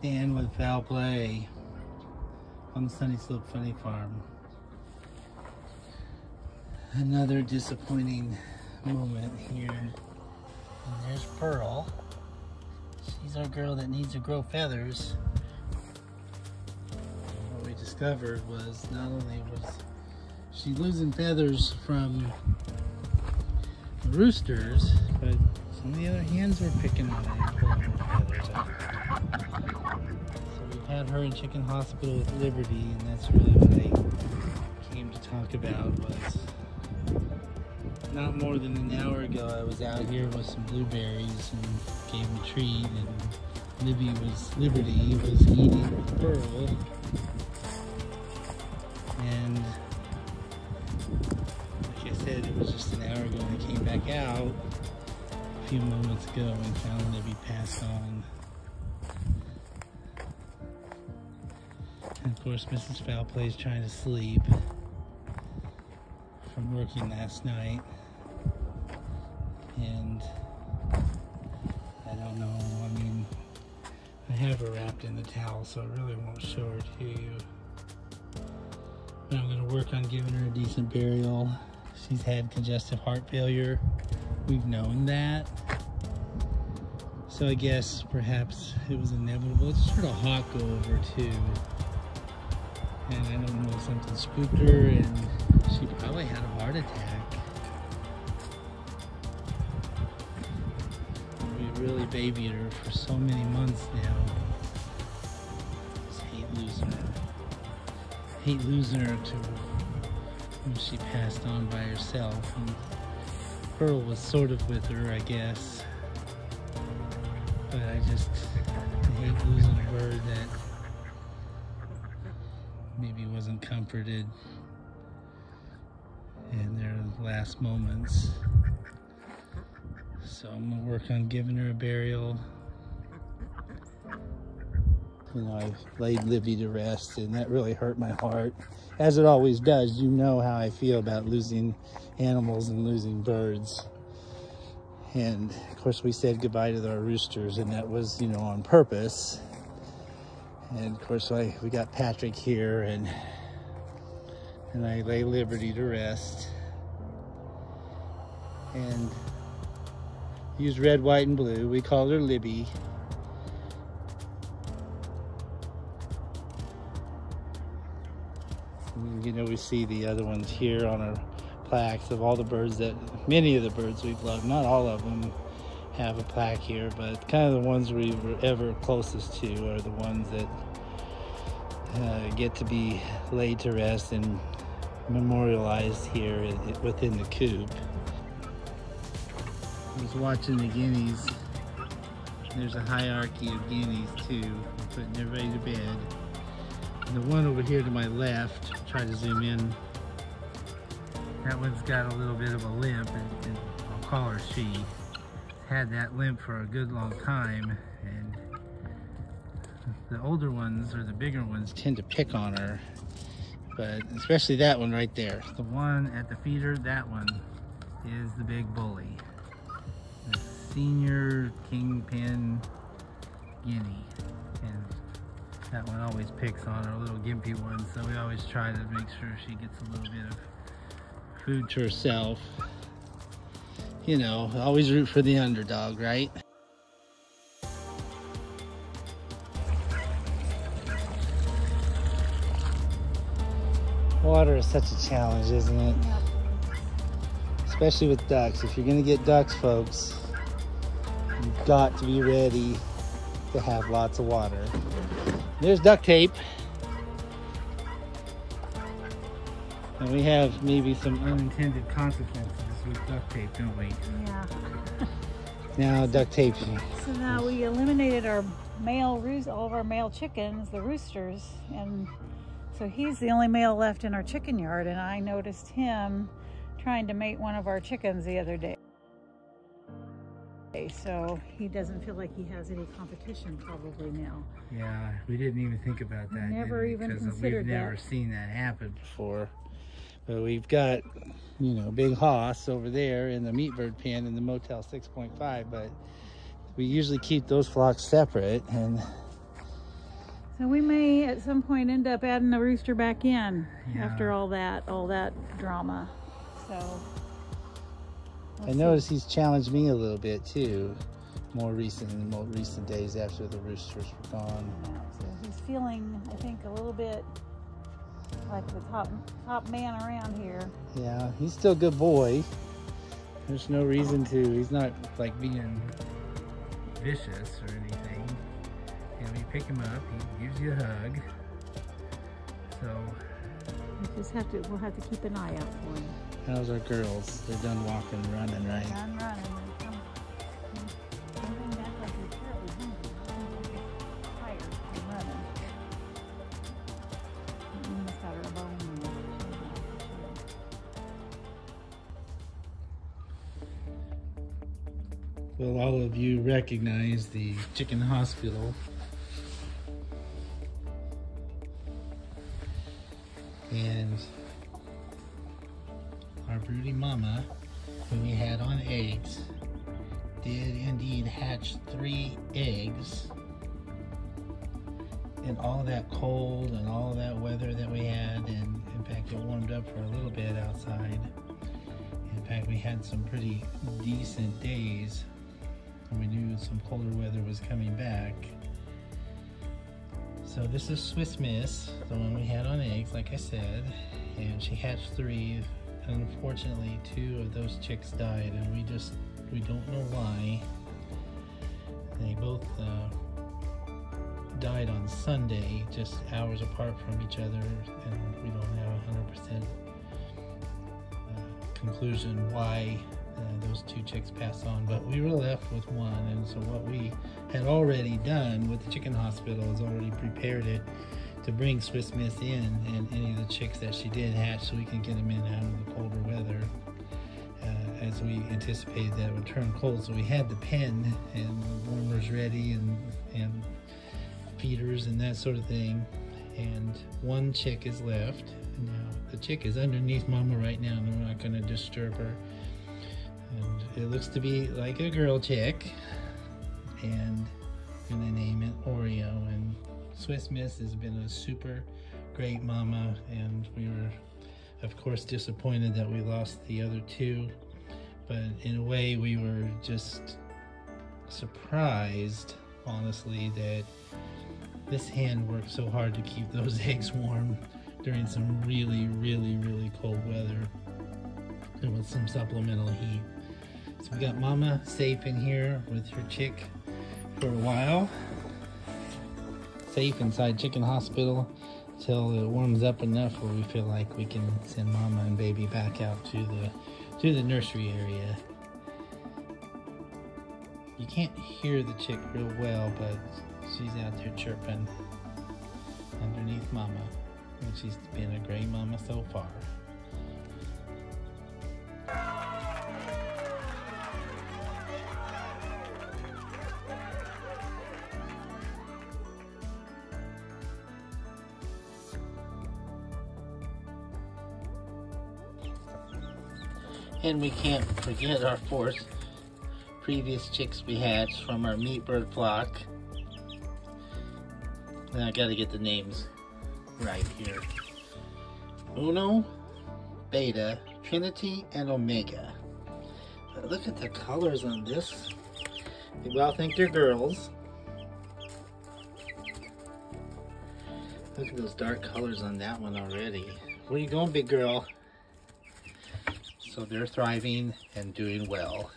Dan with foul play on the Sunny Slope Funny Farm. Another disappointing moment here. And there's Pearl. She's our girl that needs to grow feathers. What we discovered was not only was she losing feathers from the roosters, but some of the other hens were picking on her and pulling her feathers out. So we've had her in chicken hospital with Liberty, and that's really what I came to talk about. Was not more than an hour ago I was out here with some blueberries and gave him a treat, and Liberty was eating with Pearl, and like I said, it was just an hour ago and I came back out a few moments ago and found Libby passed on. And of course Mrs. Foulplay is trying to sleep from working last night, and I don't know, I mean, I have her wrapped in the towel so I really won't show her to you, but I'm going to work on giving her a decent burial. She's had congestive heart failure, we've known that, so I guess perhaps it was inevitable. It's sort of hot go over too, and I don't know if something spooked her and she probably had a heart attack. We really babied her for so many months now. Just hate losing her. Hate losing her to when she passed on by herself. And Pearl was sort of with her, I guess. But I hate losing a bird that maybe wasn't comforted in their last moments. So I'm gonna work on giving her a burial. You know, I laid Libby to rest, and that really hurt my heart, as it always does. You know how I feel about losing animals and losing birds. And of course we said goodbye to our roosters, and that was, you know, on purpose. And of course we got Patrick here, and I lay Liberty to rest and used red, white, and blue. We called her Libby. And, you know, we see the other ones here on our plaques of all the birds that, many of the birds we've loved. Not all of them have a plaque here, but kind of the ones we were ever closest to are the ones that get to be laid to rest and memorialized here within the coop. I was watching the guineas. There's a hierarchy of guineas too. I'm putting everybody to bed. And the one over here to my left, try to zoom in. That one's got a little bit of a limp, and I'll call her she. Had that limp for a good long time, and the older ones or the bigger ones tend to pick on her, but especially that one right there. The one at the feeder, that one is the big bully. The senior kingpin guinea, and that one always picks on our little gimpy one, so we always try to make sure she gets a little bit of food to herself. You know, always root for the underdog, right? Water is such a challenge, isn't it? Yep. Especially with ducks. If you're gonna get ducks, folks, you've got to be ready to have lots of water. There's duct tape. And we have maybe some unintended consequences with duct tape, don't we? Yeah. Now duct tape. So now we eliminated our all of our male chickens, the roosters, and so he's the only male left in our chicken yard, and I noticed him trying to mate one of our chickens the other day. So he doesn't feel like he has any competition probably now. Yeah, we didn't even think about that. Never even considered we've never that. seen that happen before. But we've got, you know, Big Hoss over there in the meat bird pen in the Motel 6.5, but we usually keep those flocks separate, and So we may at some point end up adding the rooster back in after Yeah. all that drama. So I noticed he's challenged me a little bit too, more recent days after the roosters were gone. So he's feeling, I think, a little bit like the top man around here. Yeah, he's still a good boy. There's no reason to. He's not like being vicious or anything. You know, you pick him up, he gives you a hug. So We'll have to keep an eye out for him. how's our girls? They're done walking, running, right? Done running. Coming back like he's terribly hungry. Tired from running. He's got her a bone in there. Well, all of you recognize the chicken hospital. And our brooding mama, who we had on eggs, did indeed hatch 3 eggs. In all that cold and all that weather that we had, and in fact it warmed up for a little bit outside. In fact, we had some pretty decent days, and we knew some colder weather was coming back. So this is Swiss Miss, the one we had on eggs, like I said, and she hatched 3. Unfortunately, 2 of those chicks died, and we don't know why. They both died on Sunday, just hours apart from each other, and we don't have 100% conclusion why those 2 chicks passed on, but we were left with 1. And so what we had already done with the chicken hospital is already prepared it to bring Swiss Miss in, and any of the chicks that she did hatch, so we can get them in out of the colder weather, as we anticipated that it would turn cold. So we had the pen and warmers ready, and feeders and that sort of thing, and 1 chick is left. Now the chick is underneath mama right now, and we're not going to disturb her. And it looks to be like a girl chick, and I'm gonna name it Oreo. And Swiss Miss has been a super great mama, and we were of course disappointed that we lost the other 2, but in a way we were just surprised, honestly, that this hen worked so hard to keep those eggs warm during some really cold weather, and with some supplemental heat. So we got mama safe in here with her chick for a while, safe inside chicken hospital till it warms up enough where we feel like we can send mama and baby back out to the nursery area. You can't hear the chick real well, but she's out there chirping underneath mama, and she's been a great mama so far. And we can't forget our 4 previous chicks we hatched from our meat bird flock. And I gotta get the names right here. Uno, Beta, Trinity, and Omega. But look at the colors on this. We all think they're girls. Look at those dark colors on that one already. Where you going, big girl? So they're thriving and doing well.